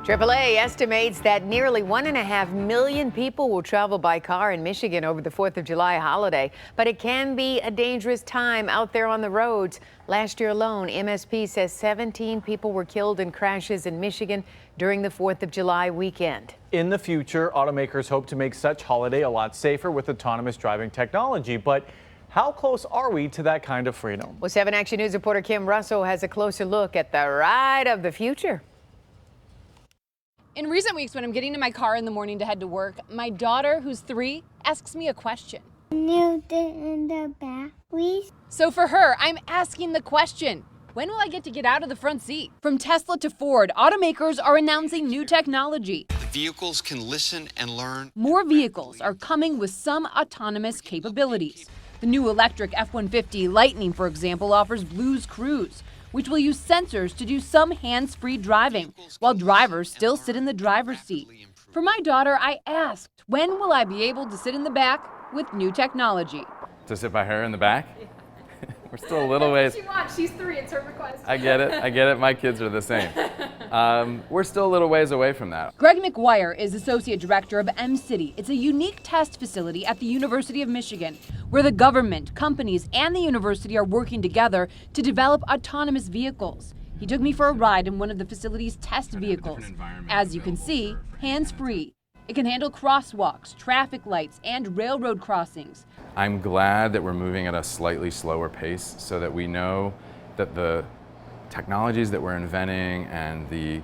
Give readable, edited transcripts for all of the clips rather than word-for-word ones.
AAA estimates that nearly 1.5 million people will travel by car in Michigan over the 4th of July holiday. But it can be a dangerous time out there on the roads. Last year alone, MSP says 17 people were killed in crashes in Michigan during the 4th of July weekend. In the future, automakers hope to make such holiday a lot safer with autonomous driving technology. But how close are we to that kind of freedom? Well, 7 Action News reporter Kim Russell has a closer look at the ride of the future. In recent weeks, when I'm getting in my car in the morning to head to work, my daughter, who's 3, asks me a question. You get in the back, please? So for her, I'm asking the question, when will I get to get out of the front seat? From Tesla to Ford, automakers are announcing new technology. The vehicles can listen and learn. More vehicles are coming with some autonomous capabilities. The new electric F-150 Lightning, for example, offers Blue's Cruise, which will use sensors to do some hands-free driving, while drivers still sit in the driver's seat. For my daughter, I asked, when will I be able to sit in the back with new technology? To sit by her in the back? We're still a little ways. She wants. She's 3. It's her request. I get it. My kids are the same. We're still a little ways away from that. Greg McGuire is Associate Director of Mcity. It's a unique test facility at the University of Michigan, where the government, companies, and the university are working together to develop autonomous vehicles. He took me for a ride in one of the facility's test vehicles. As you can see, hands-free. It can handle crosswalks, traffic lights, and railroad crossings. I'm glad that we're moving at a slightly slower pace so that we know that the technologies that we're inventing and the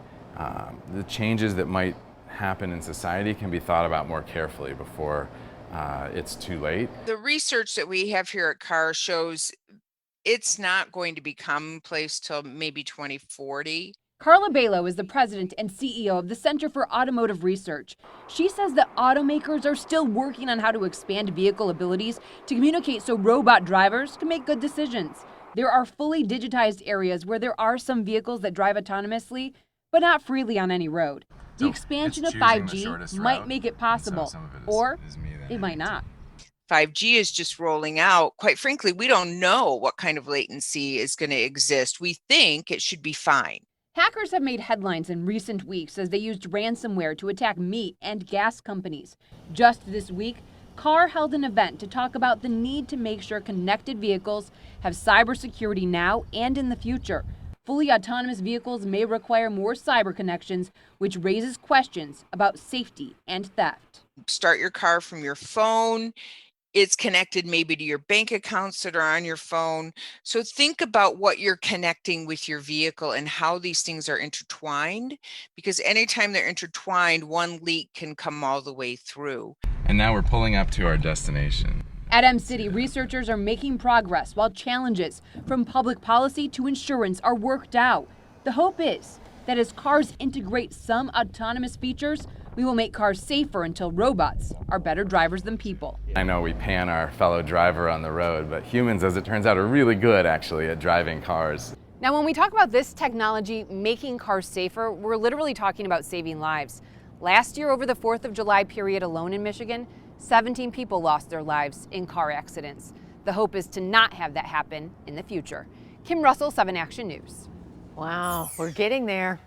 changes that might happen in society can be thought about more carefully before it's too late. The research that we have here at CAR shows it's not going to be commonplace till maybe 2040. Carla Balo is the president and CEO of the Center for Automotive Research. She says that automakers are still working on how to expand vehicle abilities to communicate so robot drivers can make good decisions. There are fully digitized areas where there are some vehicles that drive autonomously, but not freely on any road. The expansion of 5G might make it possible, or it might not. 5G is just rolling out. Quite frankly, we don't know what kind of latency is going to exist. We think it should be fine. Hackers have made headlines in recent weeks as they used ransomware to attack meat and gas companies. Just this week, CAR held an event to talk about the need to make sure connected vehicles have cybersecurity now and in the future. Fully autonomous vehicles may require more cyber connections, which raises questions about safety and theft. Start your car from your phone. It's connected maybe to your bank accounts that are on your phone. So think about what you're connecting with your vehicle and how these things are intertwined, because anytime they're intertwined, one leak can come all the way through. And now we're pulling up to our destination. At Mcity, researchers are making progress while challenges from public policy to insurance are worked out. The hope is that as cars integrate some autonomous features, we will make cars safer until robots are better drivers than people. I know we pan our fellow driver on the road, but humans, as it turns out, are really good actually at driving cars. Now, when we talk about this technology making cars safer, we're literally talking about saving lives. Last year, over the 4th of July period alone in Michigan, 17 people lost their lives in car accidents. The hope is to not have that happen in the future. Kim Russell, 7 Action News. Wow, we're getting there.